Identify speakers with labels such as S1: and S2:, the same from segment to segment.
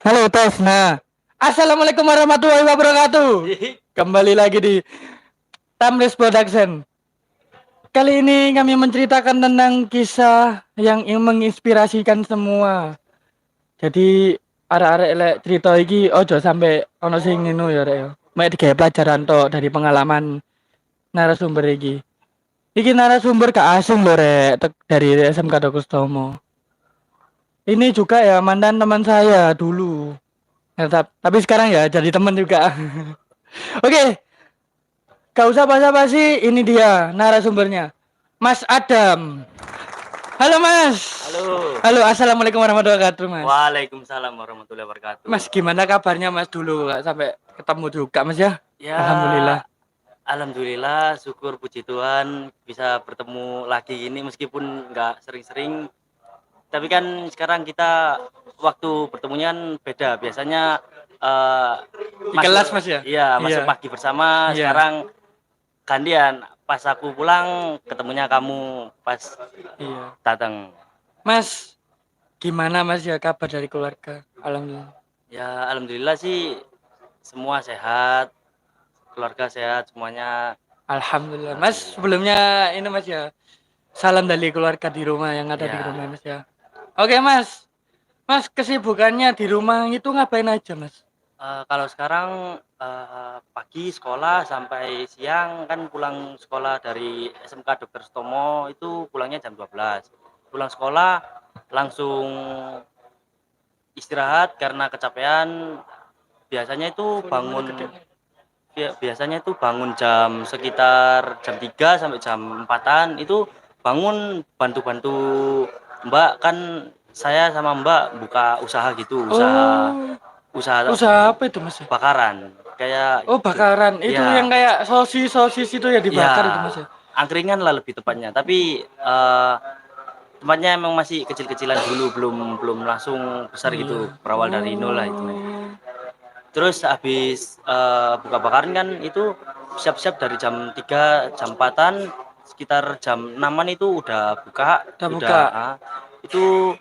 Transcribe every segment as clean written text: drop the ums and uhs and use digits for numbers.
S1: Halo tes. Nah, assalamualaikum warahmatullahi wabarakatuh. Kembali lagi di Timeless Production. Kali ini kami menceritakan tentang kisah yang menginspirasikan semua. Jadi arek-arek lek cerita iki ojo sampai ono sing ngono ya rek ya. Mek digawe pelajaran tok dari pengalaman narasumber iki. Iki narasumber gak asing lho rek, dari SMK Dokustomo. Ini juga ya mantan teman saya dulu. Ya, tapi sekarang ya jadi teman juga. Oke, gak usah basa-basi, ini dia narasumbernya. Mas Adam. Halo Mas.
S2: Halo.
S1: Halo, assalamualaikum warahmatullahi wabarakatuh Mas.
S2: Waalaikumsalam warahmatullahi wabarakatuh.
S1: Mas gimana kabarnya Mas dulu? Gak sampai ketemu juga Mas ya?
S2: Ya,
S1: Alhamdulillah.
S2: alhamdulillah, syukur puji Tuhan bisa bertemu lagi ini meskipun nggak sering-sering. Tapi kan sekarang kita waktu pertemuan beda. Biasanya
S1: Di kelas Mas ya?
S2: iya, masuk
S1: Iya.
S2: pagi bersama.
S1: Iya.
S2: Sekarang gantian. Pas aku pulang ketemunya kamu pas
S1: Iya.
S2: datang.
S1: Mas, gimana Mas ya kabar dari keluarga? Alhamdulillah.
S2: Ya, alhamdulillah sih semua sehat, keluarga sehat semuanya.
S1: Alhamdulillah. Mas, sebelumnya ini Mas ya. Salam dari keluarga di rumah yang ada di
S2: Ya.
S1: rumah Mas ya. Oke Mas. Mas kesibukannya di rumah itu ngapain aja Mas?
S2: Kalau sekarang, pagi sekolah sampai siang kan pulang sekolah dari SMK Dokter Sutomo itu pulangnya jam 12. Pulang sekolah langsung istirahat karena kecapean, biasanya itu biasanya itu bangun jam sekitar jam 3 sampai jam 4-an itu bangun bantu-bantu Mbak, kan saya sama Mbak buka usaha gitu, usaha
S1: Oh,
S2: usaha
S1: usaha apa itu Mas?
S2: bakaran kayak
S1: Oh,
S2: gitu.
S1: bakaran. Itu yang
S2: Ya,
S1: kayak sosis-sosis itu ya
S2: ya,
S1: dibakar itu Mas ya?
S2: angkringan lah lebih tepatnya, tapi tempatnya emang masih kecil-kecilan dulu, belum belum langsung besar
S1: Iya.
S2: gitu, berawal dari nol lah itu.
S1: Oh,
S2: Terus habis buka bakaran kan itu siap-siap dari jam 3 jam 4-an, sekitar jam 6-an itu udah buka,
S1: udah buka.
S2: udah itu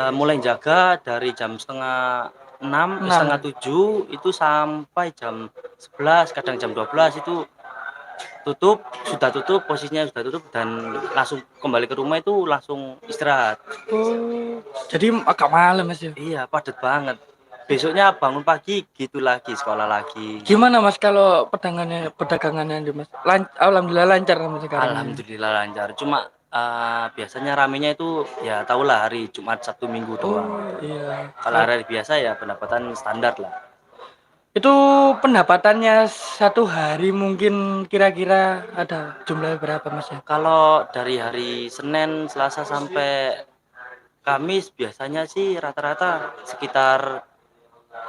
S2: mulai jaga dari jam setengah 6, setengah
S1: 6.
S2: 7 itu sampai jam 11, kadang jam 12 itu tutup, sudah tutup, posisinya sudah tutup dan langsung kembali ke rumah itu langsung istirahat.
S1: Oh, jadi agak malam Mas ya?
S2: Iya, padat banget. Besoknya bangun pagi gitu lagi, sekolah lagi.
S1: Gimana Mas kalau perdagangannya di Mas? Alhamdulillah lancar Mas sekarang ini.
S2: Alhamdulillah lancar. Cuma biasanya ramenya itu ya tahulah hari Jumat, Sabtu, Minggu doang.
S1: Oh, iya.
S2: Kalau hari biasa ya pendapatan standar lah.
S1: Itu pendapatannya satu hari mungkin kira-kira ada jumlah berapa Mas ya?
S2: Kalau dari hari Senin, Selasa sampai Kamis biasanya sih rata-rata sekitar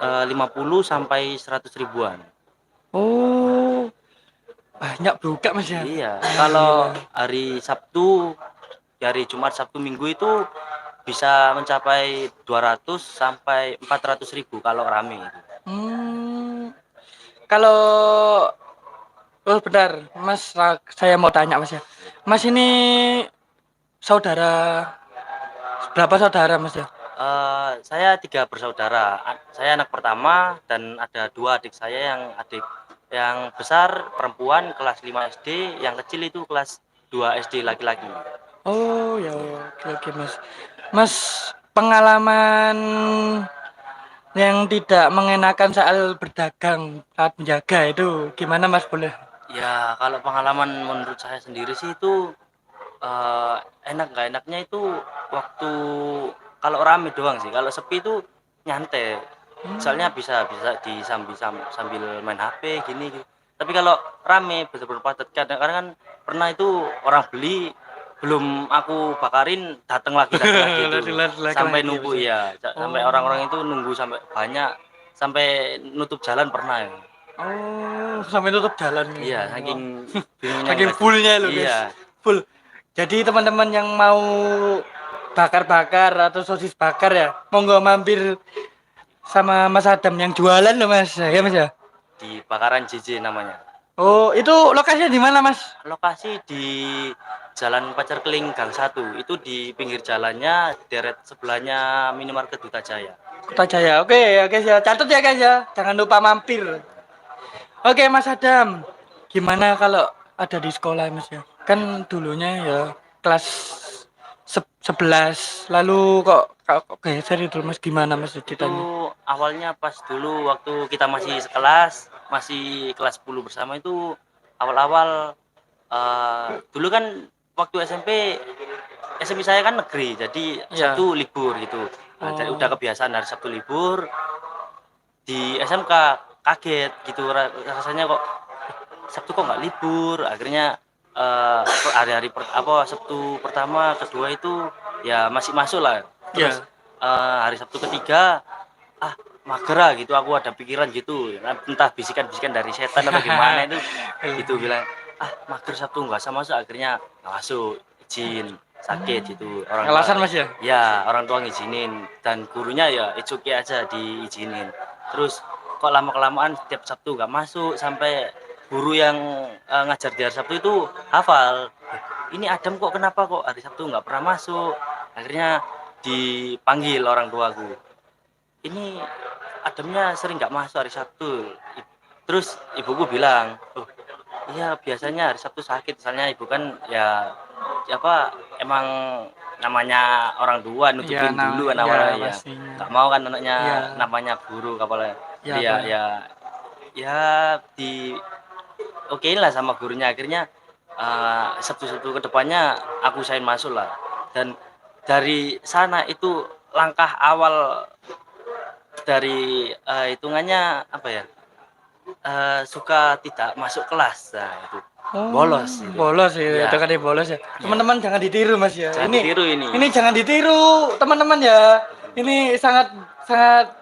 S2: 50 sampai 100 ribuan.
S1: Oh, banyak buka Mas ya?
S2: Iya, kalau
S1: Alhamdulillah.
S2: hari Sabtu, hari Jumat, Sabtu, Minggu itu bisa mencapai 200 sampai 400 ribu kalau rame.
S1: Hmm, kalau oh bentar, Mas, saya mau tanya Mas ya. Mas ini saudara berapa saudara Mas ya?
S2: Saya 3 bersaudara. Saya anak pertama dan ada 2 adik saya, yang besar perempuan kelas 5 SD, yang kecil itu kelas 2 SD laki-laki.
S1: Oh ya, oke oke Mas. Mas pengalaman yang tidak mengenakan soal berdagang saat menjaga itu gimana Mas boleh?
S2: Ya, kalau pengalaman menurut saya sendiri sih itu eh, enak nggak enaknya itu waktu kalau rame doang sih. Kalau sepi itu nyantai. Soalnya bisa bisa sambil main HP gini, gitu. Tapi kalau rame betul-betul padat, kadang-kadang kan pernah itu orang beli belum aku bakarin datang lagi itu sampai
S1: Lagi-lagi Mas
S2: nunggu
S1: ya.
S2: ya, sampai
S1: Oh.
S2: orang-orang itu nunggu sampai banyak, sampai nutup jalan pernah ya.
S1: Oh, sampai tutup jalan nih.
S2: Iya,
S1: Wow.
S2: saking bingungnya
S1: Saking
S2: ngeliat.
S1: fullnya loh guys.
S2: Iya.
S1: Full. Jadi teman-teman yang mau bakar-bakar atau sosis bakar ya, monggo mampir sama Mas Adam yang jualan loh Mas. Ya Mas ya.
S2: Di Bakaran JJ namanya.
S1: Oh, itu lokasinya di mana, Mas?
S2: Lokasi di Jalan Pacar Keling Gang 1. Itu di pinggir jalannya, deret sebelahnya minimarket Duta Jaya.
S1: Kota Jaya. Oke, oke, ya. Catat ya, guys ya. Jangan lupa mampir. Oke, Mas Adam. Gimana kalau ada di sekolah, Mas ya? Kan dulunya ya kelas 11. Lalu kok geser itu, Mas? Gimana, Mas
S2: Itu
S1: ceritanya?
S2: awalnya pas dulu waktu kita masih sekelas, masih kelas 10 bersama itu awal-awal dulu kan waktu SMP saya kan negeri, jadi
S1: Ya.
S2: Sabtu libur gitu. Nah, jadi udah
S1: Oh.
S2: kebiasaan hari Sabtu libur, di SMK kaget gitu rasanya kok Sabtu kok nggak libur. Akhirnya hari-hari Sabtu pertama, kedua itu ya masih masuk lah. Terus
S1: Ya.
S2: hari Sabtu ketiga mager gitu, aku ada pikiran gitu, entah bisikan-bisikan dari setan atau gimana itu gitu bilang mager Sabtu nggak sama masuk. Akhirnya nggak masuk, izin sakit gitu orang tua.
S1: Alasan, Mas ya?
S2: Ya orang tua ngizinin dan gurunya ya it's okay aja diizinin. Terus kok lama kelamaan setiap Sabtu nggak masuk, sampai guru yang ngajar di hari Sabtu itu hafal, ini Adam kok kenapa kok hari Sabtu nggak pernah masuk. Akhirnya dipanggil orang tuaku, ini Adamnya sering nggak masuk hari Sabtu. Terus ibuku bilang, oh iya biasanya hari Sabtu sakit, misalnya ibu kan ya apa emang namanya orang tua
S1: Ya,
S2: nutupin
S1: nah,
S2: dulu kan
S1: ya
S2: awalnya ya,
S1: pastinya.
S2: nggak mau kan anaknya
S1: Ya,
S2: namanya guru kapalnya.
S1: ya
S2: Jadi
S1: apa?
S2: ya di okein lah sama gurunya. Akhirnya Sabtu-Sabtu kedepannya aku usahain masuk lah. Dan dari sana itu langkah awal dari hitungannya apa ya, suka tidak masuk kelas. Nah itu
S1: Oh,
S2: bolos itu
S1: bolos ya, itu
S2: ya.
S1: kan ya bolos ya.
S2: Ya
S1: Teman-teman jangan ditiru, Mas ya.
S2: jangan
S1: Ini
S2: ditiru ini,
S1: ini jangan ditiru, teman-teman ya. Ini sangat sangat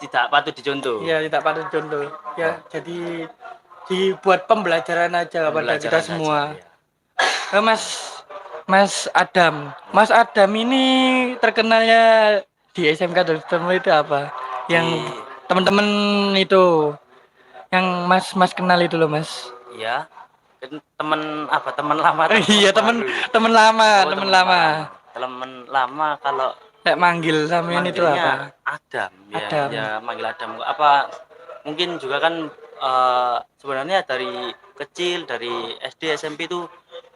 S2: tidak patut dicontoh.
S1: ya tidak patut contoh. Ya, jadi dibuat pembelajaran aja pada kita
S2: Pembelajaran saja
S1: semua.
S2: ya.
S1: Mas Mas Adam. Mas Adam ini terkenalnya di SMK Dokter itu apa? Yang
S2: Di
S1: teman-teman itu yang Mas kenal itu loh, Mas.
S2: ya kan teman apa, teman lama atau teman
S1: Iya, temen
S2: baru?
S1: temen lama,
S2: Oh
S1: temen
S2: teman
S1: lama.
S2: lama, teman lama. Kalau
S1: Kayak manggil sampean itu
S2: manggilnya
S1: apa?
S2: Adam ya,
S1: Adam.
S2: ya manggil Adam. Apa mungkin juga kan sebenarnya dari kecil, dari SD SMP itu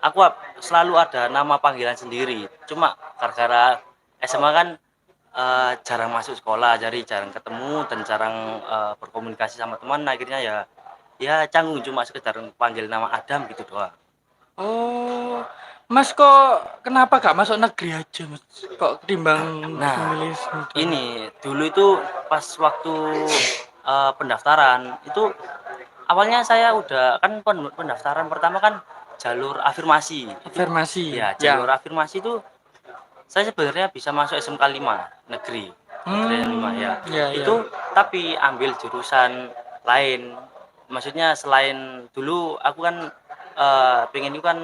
S2: aku selalu ada nama panggilan sendiri. Cuma gara-gara SMA kan jarang masuk sekolah, jadi jarang ketemu dan jarang berkomunikasi sama teman. Akhirnya ya canggung cuma sekedar panggil nama Adam gitu doang.
S1: Oh, Mas kok kenapa gak masuk negeri aja, Mas? Kok ketimbang
S2: Nah,
S1: memilih sementara?
S2: ini dulu itu pas waktu pendaftaran itu awalnya saya udah kan pendaftaran pertama kan jalur afirmasi. Itu
S1: Afirmasi,
S2: ya jalur
S1: ya.
S2: afirmasi itu saya sebenarnya bisa masuk SMK 5 negeri. Negeri 5 ya.
S1: Ya, ya.
S2: Itu tapi ambil jurusan lain. Maksudnya selain dulu aku kan pengen itu kan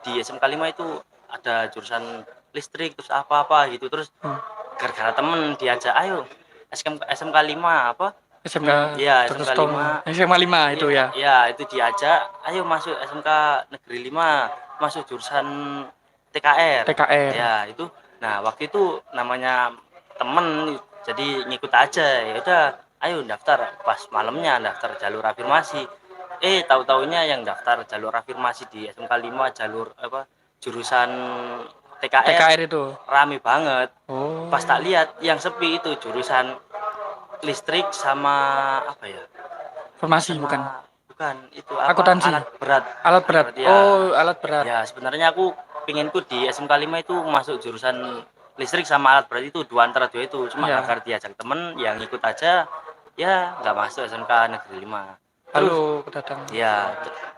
S2: di SMK 5 itu ada jurusan listrik terus apa-apa gitu. Terus
S1: Hmm.
S2: gara-gara temen diajak ayo SMK 5 apa?
S1: SMK
S2: Ya
S1: Dr.
S2: SMK
S1: Tom.
S2: 5.
S1: SMA 5 itu ya.
S2: Ya itu diajak ayo masuk SMK Negeri 5, masuk jurusan TKR.
S1: TKR.
S2: Ya itu. Nah waktu itu namanya temen jadi ngikut aja, ya udah ayo daftar. Pas malamnya daftar jalur afirmasi, tahu-taunya yang daftar jalur afirmasi di SMK 5 jalur apa jurusan TKR
S1: TKR itu.
S2: rame banget.
S1: Oh.
S2: Pas tak lihat yang sepi itu jurusan listrik sama apa ya,
S1: Farmasi
S2: sama
S1: bukan.
S2: bukan itu apa,
S1: Akuntansi.
S2: alat berat.
S1: Alat berat.
S2: Ya.
S1: Oh, alat berat.
S2: Ya sebenarnya aku pinginku di SMK 5 itu masuk jurusan listrik sama alat berat, itu dua antara dua itu. Cuma
S1: Ya.
S2: karena diajak temen yang ikut aja ya nggak masuk SMK Negeri 5. Terus
S1: Lalu kedatang.
S2: ya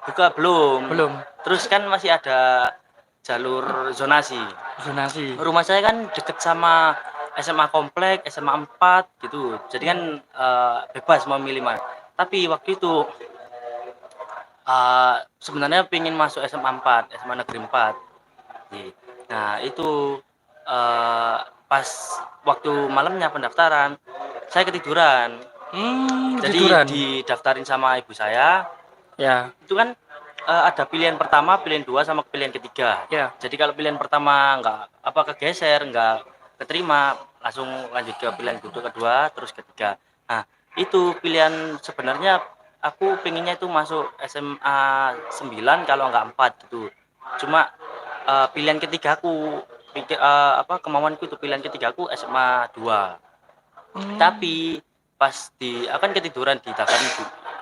S2: buka belum.
S1: Belum.
S2: Terus kan masih ada jalur zonasi.
S1: Zonasi.
S2: Rumah saya kan deket sama SMA komplek, SMA 4 gitu. Jadi kan bebas mau milih mana. Tapi waktu itu sebenarnya pengen masuk SMA 4, SMA Negeri 4. Nah itu pas waktu malamnya pendaftaran saya ketiduran. Jadi
S1: Ketiduran.
S2: didaftarin sama ibu saya.
S1: Ya.
S2: Itu kan ada pilihan pertama, pilihan dua, sama pilihan ketiga.
S1: Ya.
S2: Jadi kalau pilihan pertama kegeser, nggak keterima, langsung lanjut ke pilihan kedua, terus ketiga. Nah, itu pilihan sebenarnya aku pengennya itu masuk SMA 9 kalau nggak 4 gitu. Cuma pilihan ketigaku kemauanku itu pilihan ketigaku SMA 2. Tapi pas akan ketiduran di tangan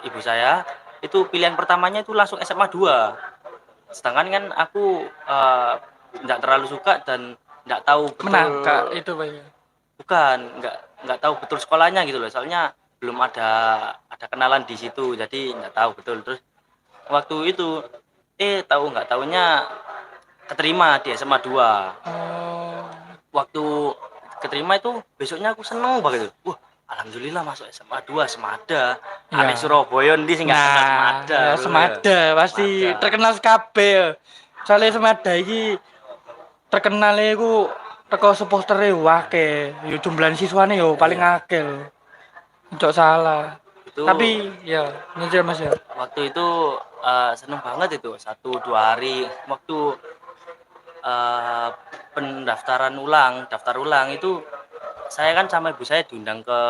S2: ibu saya, itu pilihan pertamanya itu langsung SMA 2. Sedangkan kan aku nggak terlalu suka dan nggak tahu betul,
S1: Menangkap itu Pak ya.
S2: bukan nggak tahu betul sekolahnya gitu loh, soalnya belum ada kenalan di situ, jadi nggak tahu betul. Terus waktu itu tahu nggak tahunya keterima di SMA 2.
S1: Oh.
S2: Waktu keterima itu besoknya aku seneng banget. Wah, alhamdulillah masuk SMA 2 Semada.
S1: Ya.
S2: Arek Surabaya ndi sing nggak kenal Semada.
S1: Ya,
S2: bro.
S1: Semada pasti
S2: Semada.
S1: terkenal kabeh. Soalnya Semada iki terkenalnya iku teko supportere wake. Yo jumlah siswane yo paling akeh lho. Ojo salah.
S2: Itu
S1: Tapi ya, nyicil Mas ya.
S2: waktu itu seneng banget itu 1-2 hari waktu pendaftaran daftar ulang itu saya kan sama ibu saya diundang ke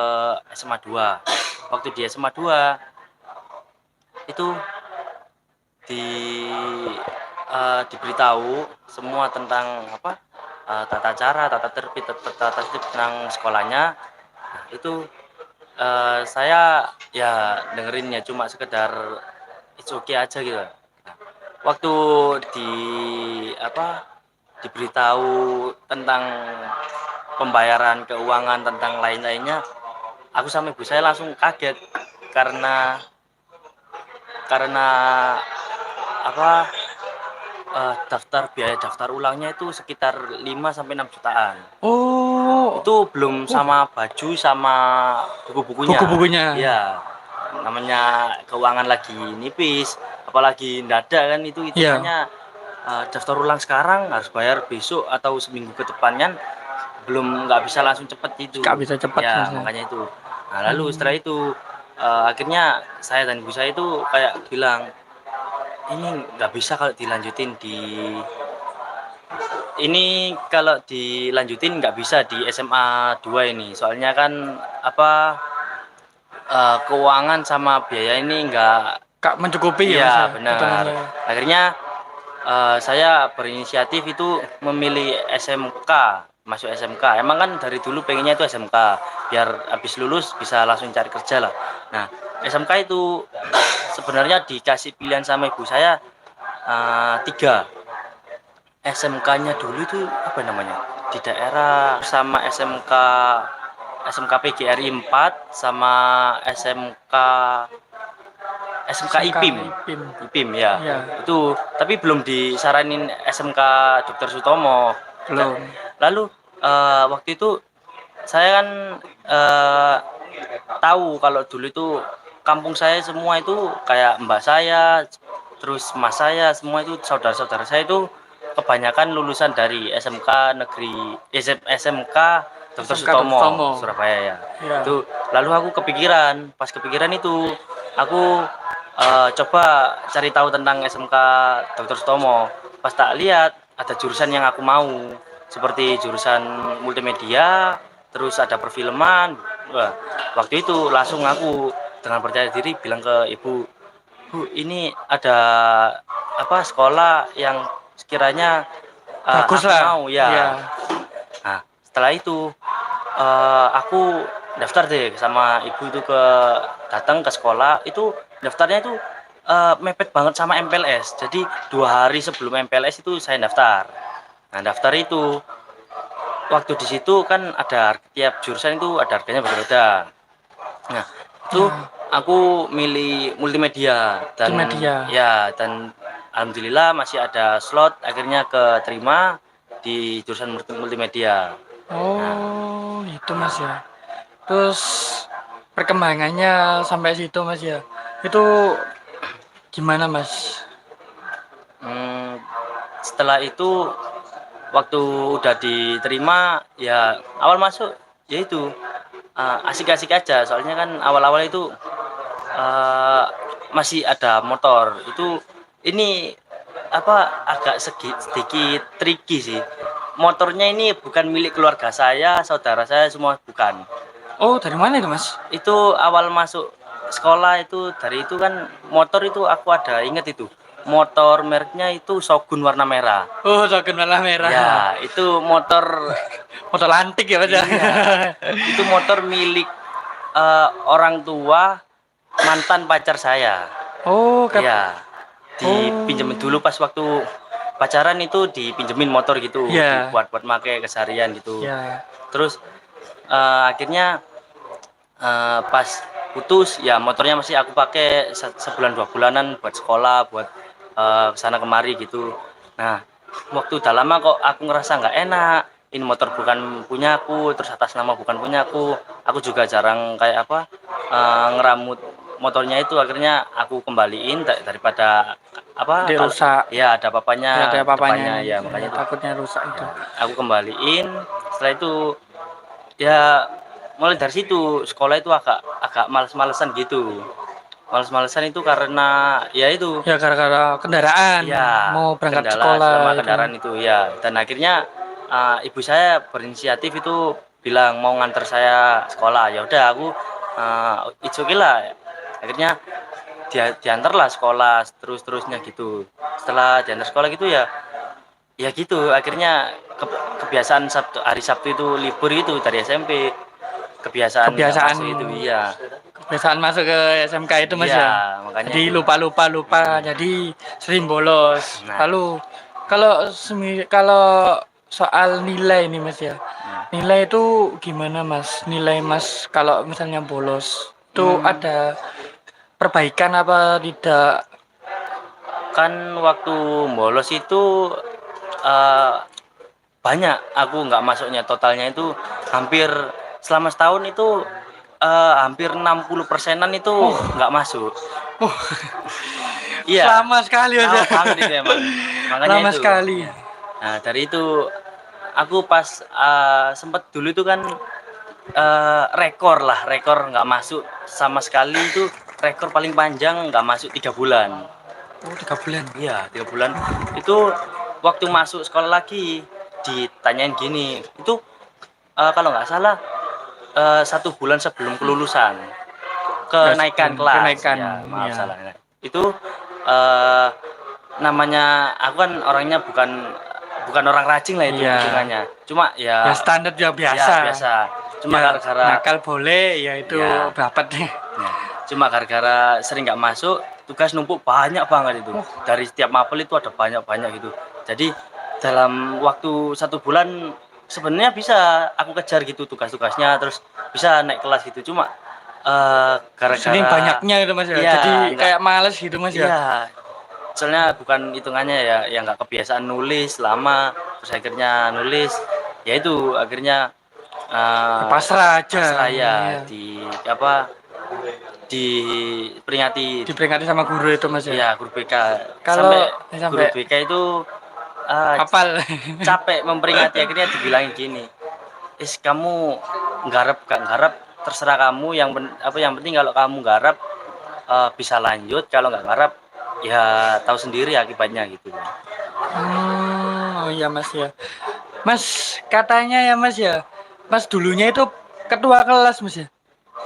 S2: SMA 2. Waktu di SMA 2 itu di diberitahu semua tentang tata cara, tata tertib tentang sekolahnya. Nah, itu saya ya dengerinnya cuma sekedar it's okay aja gitu. Nah, waktu di diberitahu tentang pembayaran keuangan tentang lain-lainnya, aku sama ibu saya langsung kaget karena biaya daftar ulangnya itu sekitar 5-6 jutaan.
S1: Oh,
S2: Itu belum sama baju sama buku-bukunya.
S1: buku-bukunya.
S2: Iya. Namanya keuangan lagi nipis, apalagi ndadak kan itu
S1: Iya.
S2: hitungannya daftar ulang sekarang harus bayar besok atau seminggu ke depannya, nggak bisa langsung cepet itu.
S1: Nggak bisa cepet,
S2: Ya,
S1: Mas, ya.
S2: makanya itu. Nah, lalu setelah itu akhirnya saya dan ibu saya itu kayak bilang, ini nggak bisa kalau dilanjutin kalau dilanjutin nggak bisa di SMA 2 ini, soalnya kan keuangan sama biaya ini
S1: Kak mencukupi ya Mas
S2: iya
S1: ya.
S2: benar.
S1: hitungannya.
S2: Akhirnya saya berinisiatif itu memilih SMK, masuk SMK. Emang kan dari dulu pengennya itu SMK, biar habis lulus bisa langsung cari kerja lah. Nah, SMK itu sebenarnya dikasih pilihan sama ibu saya 3. SMK-nya dulu itu apa namanya? Di daerah sama SMK PGRI 4 sama SMK IPIM. IPIM ya.
S1: Iya.
S2: Itu tapi belum disaranin SMK Dr. Sutomo.
S1: Belum.
S2: Lalu waktu itu saya kan tahu kalau dulu itu kampung saya semua itu kayak mbak saya, terus mas saya, semua itu saudara-saudara saya itu kebanyakan lulusan dari SMK Dr. Sutomo, Surabaya ya.
S1: Ya.
S2: Itu lalu aku pas kepikiran itu aku coba cari tahu tentang SMK Dr. Sutomo. Pas tak lihat ada jurusan yang aku mau, seperti jurusan multimedia, terus ada perfilman. Wah, waktu itu langsung aku dengan percaya diri bilang ke ibu, Bu, ini ada sekolah yang sekiranya
S1: Bagus
S2: aku
S1: lah.
S2: mau ya.
S1: Iya.
S2: Nah, setelah itu aku daftar deh sama ibu itu datang ke sekolah. Itu daftarnya itu mepet banget sama MPLS. Jadi 2 hari sebelum MPLS itu saya daftar. Nah, daftar itu waktu di situ kan ada tiap jurusan itu ada harganya berbeda. Nah, itu aku milih multimedia dan dan alhamdulillah masih ada slot, akhirnya keterima di jurusan multimedia.
S1: Oh, itu Mas ya. Terus perkembangannya sampai situ Mas ya. Itu gimana Mas?
S2: Setelah itu waktu udah diterima ya, awal masuk ya itu asik-asik aja, soalnya kan awal-awal itu masih ada motor. Itu ini agak sedikit tricky sih. Motornya ini bukan milik keluarga saya, saudara saya semua bukan.
S1: Oh, dari mana itu, Mas?
S2: Itu awal masuk sekolah itu dari itu kan motor itu aku ada inget itu. Motor mereknya itu Shogun warna merah.
S1: Oh, token warna merah.
S2: Ya, itu motor
S1: Motor antik ya, Mas ya?
S2: iya. Itu motor milik orang tua mantan pacar saya.
S1: Oh,
S2: Iya. Dipinjemin dulu pas waktu pacaran itu dipinjemin motor gitu,
S1: Iya.
S2: buat make keseharian gitu.
S1: Ya.
S2: Terus akhirnya pas putus ya motornya masih aku pakai sebulan 2 bulanan buat sekolah, buat kesana kemari gitu. Nah, waktu udah lama kok aku ngerasa nggak enak. Ini motor bukan punyaku, terus atas nama bukan punyaku. Aku juga jarang kayak ngeramut motornya itu, akhirnya aku kembaliin daripada
S1: Rusak.
S2: ya ada papanya,
S1: Ada papanya.
S2: depannya, ya makanya itu
S1: Takutnya rusak itu.
S2: aku kembaliin. Setelah itu ya mulai dari situ sekolah itu agak males-malesan gitu. Males-malesan itu karena ya itu
S1: Ya gara-gara kendaraan.
S2: ya
S1: Mau berangkat
S2: kendala
S1: sekolah.
S2: sama
S1: itu.
S2: kendaraan itu ya. Dan akhirnya ibu saya berinisiatif itu bilang mau nganter saya sekolah. Ya udah aku it's okay lah. Akhirnya diantar lah sekolah terus-terusnya gitu. Setelah diantar sekolah gitu ya gitu akhirnya kebiasaan hari Sabtu itu libur itu dari SMP, kebiasaan nggak
S1: Kebiasaan.
S2: masuk itu. Iya.
S1: Kebiasaan masuk ke SMK itu, Mas
S2: Iya,
S1: ya.
S2: makanya
S1: Jadi
S2: itu.
S1: lupa, jadi sering bolos.
S2: Nah.
S1: Lalu kalau soal nilai nih, Mas ya. Nilai itu gimana, Mas? Nilai Mas kalau misalnya bolos itu ada perbaikan apa tidak?
S2: Kan waktu bolos itu banyak aku nggak masuknya, totalnya itu hampir selama setahun itu hampir 60%-an itu nggak masuk. Iya.
S1: Lama sekali, Mas ya.
S2: Lama banget itu emang. Makanya
S1: Lama
S2: itu.
S1: sekali.
S2: Nah, dari itu aku pas sempet dulu itu kan rekor nggak masuk sama sekali itu, rekor paling panjang nggak masuk 3 bulan.
S1: Oh, 3 bulan.
S2: Iya, 3 bulan. Itu waktu masuk sekolah lagi ditanyain gini, itu kalau nggak salah 1 bulan sebelum kelulusan kenaikan kelas.
S1: Kenaikan,
S2: Ya, maaf
S1: iya.
S2: salah. Itu namanya aku kan orangnya bukan orang rajin lah itu
S1: Iya.
S2: hitungannya. Cuma
S1: Ya standar ya biasa.
S2: Ya, biasa. Cuma
S1: Ya,
S2: gara-gara
S1: nakal boleh, ya itu
S2: Ya.
S1: dapatnya.
S2: Nah, cuma gara-gara sering nggak masuk, tugas numpuk banyak banget itu. Dari setiap mapel itu ada banyak gitu. Jadi dalam waktu 1 bulan sebenarnya bisa aku kejar gitu tugas-tugasnya, terus bisa naik kelas gitu. Cuma gara-gara
S1: Sering banyaknya itu, Mas ya.
S2: Iya,
S1: Jadi
S2: enggak.
S1: kayak males gitu, Mas ya.
S2: Iya, soalnya bukan hitungannya ya, yang nggak kebiasaan nulis lama, terus akhirnya nulis, ya itu akhirnya
S1: Pasrah aja.
S2: pasrah ya,
S1: Iya.
S2: diperingati.
S1: Diperingati sama guru itu, Mas ya.
S2: Ya, guru BK.
S1: Kalau
S2: Guru
S1: sampai
S2: BK itu
S1: hafal.
S2: capek memperingati, akhirnya dibilangin gini, kamu gak nggarap terserah kamu, yang penting kalau kamu nggarap bisa lanjut, kalau nggak nggarap ya tahu sendiri akibatnya gitu.
S1: Oh iya, Mas ya. Mas katanya ya, Mas ya. Mas dulunya itu ketua kelas, Mas ya.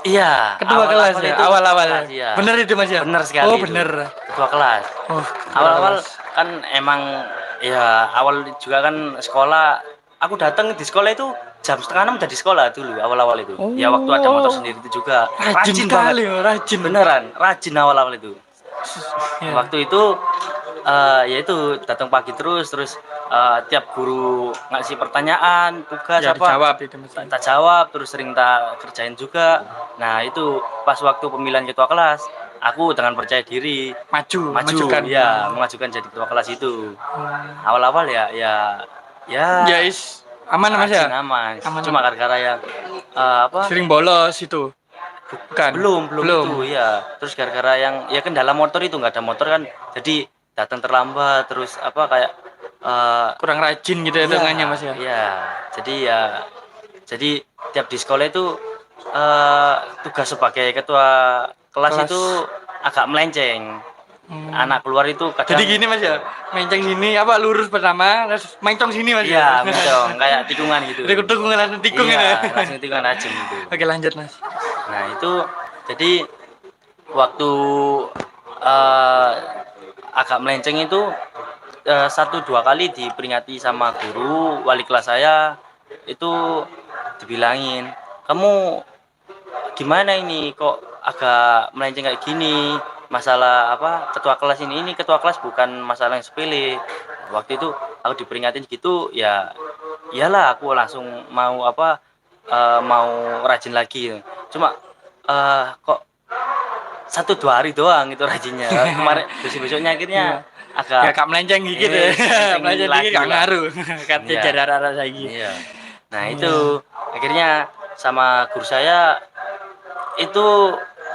S2: Iya,
S1: Ketua kelas ya,
S2: itu
S1: awal-awal.
S2: kelas, iya.
S1: Bener itu, Mas ya.
S2: Bener sekali
S1: Oh,
S2: itu.
S1: bener.
S2: Ketua kelas.
S1: Oh,
S2: Awal-awal kan emang ya, awal juga kan sekolah, aku datang di sekolah itu jam 5:30 udah di sekolah dulu awal-awal itu. Ya waktu ada motor sendiri itu juga
S1: rajin sekali, rajin.
S2: beneran, rajin awal-awal itu.
S1: Ya.
S2: Waktu itu ya itu datang pagi terus tiap guru ngasih pertanyaan, tugas
S1: Ya, dijawab itu, Mas.
S2: tak jawab, terus sering tak kerjain juga. Nah, itu pas waktu pemilihan ketua kelas, aku dengan percaya diri
S1: Majukan.
S2: ya, mengajukan jadi ketua kelas itu. Awal-awal ya
S1: Ya aman, Mas ya.
S2: aman.
S1: Aman.
S2: Cuma gara-gara yang
S1: Sering bolos itu. Bukan.
S2: belum itu ya. Terus gara-gara yang ya kendala motor itu, nggak ada motor kan, jadi datang terlambat, terus kayak
S1: Kurang rajin gitu ya hitungannya, Mas ya.
S2: Iya, jadi tiap di sekolah itu tugas sebagai ketua kelas itu agak melenceng. Anak keluar itu kadang
S1: Jadi gini Mas ya, menceng sini apa lurus pertama, terus mencong sini Mas
S2: iya,
S1: ya.
S2: mencong kayak tikungan gitu.
S1: Tikung langsung tikung
S2: Iya,
S1: ini.
S2: langsung tikungan aja gitu.
S1: Oke lanjut Mas.
S2: Nah, itu jadi waktu eh, agak melenceng itu 1-2 kali diperingati sama guru, wali kelas saya itu dibilangin, "Kamu gimana ini kok agak melenceng kayak gini? Masalah apa ketua kelas ini ketua kelas bukan masalah yang sepele." Waktu itu aku diperingatin gitu ya, iyalah aku langsung mau apa mau rajin lagi. Cuma kok 1-2 hari doang itu rajinnya. Kemarin besok-besoknya akhirnya
S1: Ya
S2: agak
S1: kak melenceng dikit ya.
S2: melenceng
S1: Melenceng
S2: lagi
S1: dikit gak
S2: lah.
S1: ngaruh. Katanya
S2: Iya.
S1: jarak arah lagi.
S2: Iya. Nah, itu akhirnya sama guru saya itu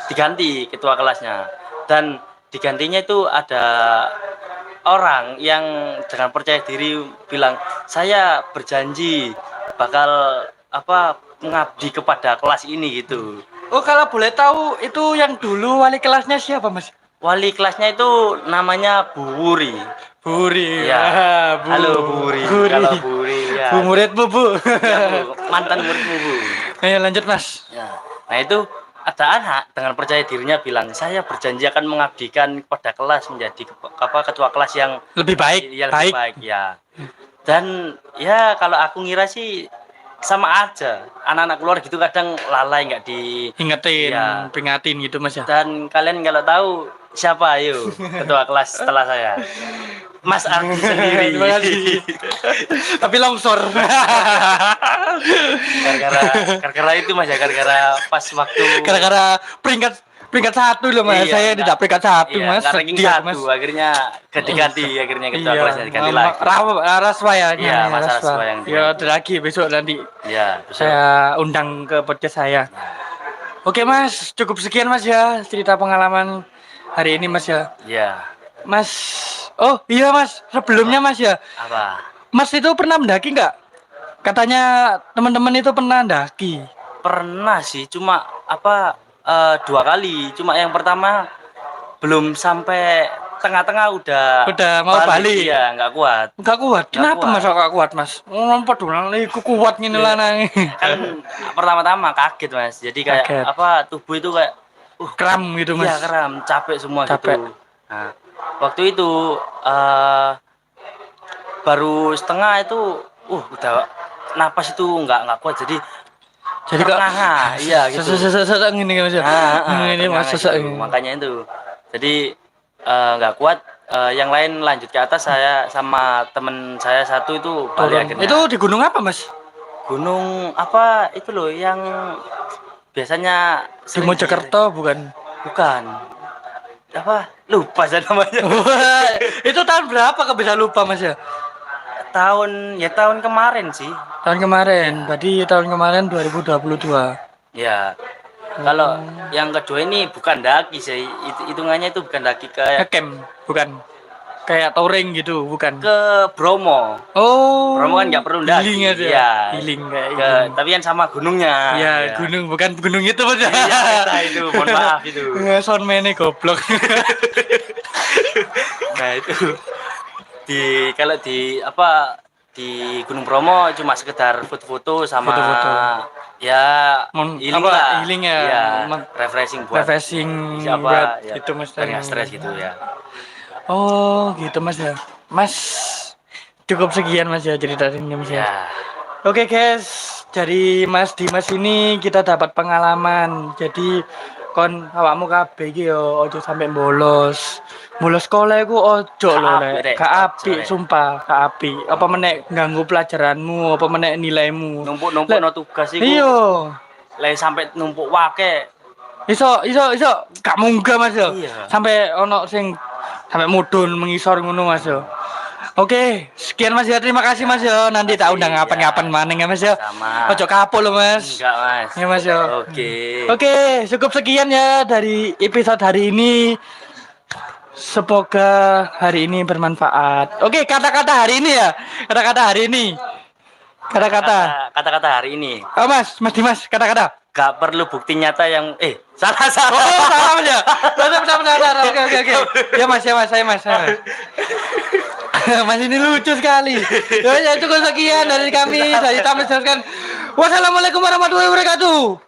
S2: diganti ketua kelasnya, dan digantinya itu ada orang yang dengan percaya diri bilang, "Saya berjanji bakal apa mengabdi kepada kelas ini," gitu.
S1: Oh kalau boleh tahu itu yang dulu wali kelasnya siapa Mas?
S2: Wali kelasnya itu namanya Bu Wuri.
S1: Buri.
S2: Ya.
S1: Ah, Bu.
S2: Halo Bu Wuri.
S1: Buri.
S2: Kalau Bu Wuri ya.
S1: Bu muridmu Bu.
S2: Ya, Bu. Mantan muridmu Bu.
S1: Ayo lanjut Mas.
S2: Ya. Nah, itu ada anak dengan percaya dirinya bilang, "Saya berjanji akan mengabdikan kepada kelas menjadi ketua kelas yang
S1: Lebih baik.
S2: ya, lebih baik ya." Dan ya kalau aku ngira sih sama aja, anak-anak keluar gitu kadang lalai nggak di.
S1: Ingetin,
S2: Iya.
S1: peringatin gitu Mas ya.
S2: Dan kalian kalau tahu siapa ayo ketua kelas setelah saya, Mas Ardi sendiri.
S1: Terima kasih. Tapi longsor.
S2: Gara-gara itu Mas ya, gara-gara pas waktu
S1: Gara-gara peringkat 1 loh Mas.
S2: Iya,
S1: Saya
S2: enggak.
S1: tidak peringkat 1
S2: iya,
S1: Mas.
S2: nggak ranking
S1: Sedih aku,
S2: 1 akhirnya ganti-ganti akhirnya ketua
S1: Iya.
S2: kelasnya diganti lagi.
S1: Raswa ya.
S2: Iya,
S1: namanya,
S2: Mas
S1: Raswa.
S2: Raswa yang
S1: Ya ada lagi besok nanti
S2: Ya, bisa.
S1: saya undang ke podcast saya. Oke Mas, cukup sekian Mas ya cerita pengalaman hari ini Mas ya.
S2: Ya,
S1: Mas, oh iya Mas, sebelumnya Mas ya,
S2: apa?
S1: Mas itu pernah mendaki nggak? Katanya teman-teman itu pernah mendaki.
S2: Pernah sih, cuma apa 2 kali. Cuma yang pertama belum sampai tengah-tengah udah
S1: Mau balik.
S2: Iya, nggak kuat.
S1: Nggak kuat. Kenapa
S2: kuat.
S1: Mas kok nggak kuat Mas? Lompat dulu, iku kuat gini
S2: Iya.
S1: lanang.
S2: Kan pertama-tama kaget Mas. Jadi kayak
S1: Kaget.
S2: apa tubuh itu kayak
S1: Kram gitu Mas.
S2: iya kram, capek semua
S1: Capek.
S2: gitu. Nah, waktu itu baru setengah itu udah napas itu nggak kuat, jadi
S1: Jadi kok
S2: terengah, iya gitu.
S1: sesek gini Mas ya. Ini Mas
S2: terengah
S1: sesek
S2: gitu.
S1: ini.
S2: Makanya itu jadi nggak kuat. Yang lain lanjut ke atas, saya sama temen saya satu itu balik
S1: Turun.
S2: akhirnya.
S1: Itu di gunung apa Mas?
S2: Gunung apa itu loh yang biasanya
S1: Di
S2: sering
S1: Mojokerto bukan?
S2: bukan apa, lupa saya namanya.
S1: Itu tahun berapa kok bisa lupa Mas ya?
S2: tahun kemarin sih.
S1: Tahun kemarin. Berarti tahun kemarin 2022.
S2: Ya, kalau yang kedua ini bukan daki sih, hitungannya itu bukan daki, kayak
S1: Ngecamp bukan? Kayak touring gitu, bukan?
S2: ke Bromo.
S1: Oh.
S2: Bromo kan nggak perlu daki.
S1: Healing aja.
S2: Iya.
S1: Healing kayak
S2: Ke, tapi kan sama gunungnya.
S1: Iya,
S2: Ya.
S1: gunung bukan gunung itu Mas.
S2: Iya, kita itu, mohon maaf itu.
S1: Soundman-nya goblok.
S2: Nah, itu kalau di apa di Gunung Bromo cuma sekedar foto-foto sama
S1: Foto-foto.
S2: ya healing
S1: apa,
S2: lah.
S1: healing ya.
S2: Iya, refreshing buat
S1: Refreshing
S2: siapa
S1: buat
S2: ya,
S1: itu Mas.
S2: biar nggak stres gitu ya.
S1: Oh, gitu Mas ya. Mas cukup sekian Mas ya cerita ini Mas ya.
S2: Ya.
S1: Oke guys, dari Mas Dimas ini kita dapat pengalaman. Jadi kon awakmu kabeh iki yo ojo sampe bolos. Bolos sekolah iku ojo lho
S2: apik,
S1: lek.
S2: Rek.
S1: Gak
S2: Ojo,
S1: apik,
S2: Rek.
S1: sumpah, gak apik. Apa menek ganggu pelajaranmu, apa menek nilaimu.
S2: Numpuk-numpuk no tugas iku.
S1: Iya.
S2: Lek sampai numpuk wake.
S1: Iso gak munggah Mas yo.
S2: Iya.
S1: Sampai ono sing sampai mudun mengisor ngono Mas yo. Oke, sekian Mas ya. Terima kasih Mas yo. Nanti tak undang
S2: Iya.
S1: kapan-kapan maning ya Mas yo.
S2: Sama.
S1: Ojo kapok loh Mas.
S2: Enggak, Mas.
S1: Ya Mas yo.
S2: Oke.
S1: Oke, cukup sekian ya dari episode hari ini. Semoga hari ini bermanfaat. Oke, kata-kata hari ini ya. Kata-kata hari ini. Kata-kata.
S2: Kata-kata hari ini.
S1: Oh Mas Dimas, kata-kata.
S2: Gak perlu bukti nyata yang Salah salah.
S1: Oh, salah ya. Benar. Oke. Ya Mas, saya Mas. Mas ini lucu sekali. Ya cukup sekian dari kami. Saya Tamis teruskan. Wassalamualaikum warahmatullahi wabarakatuh.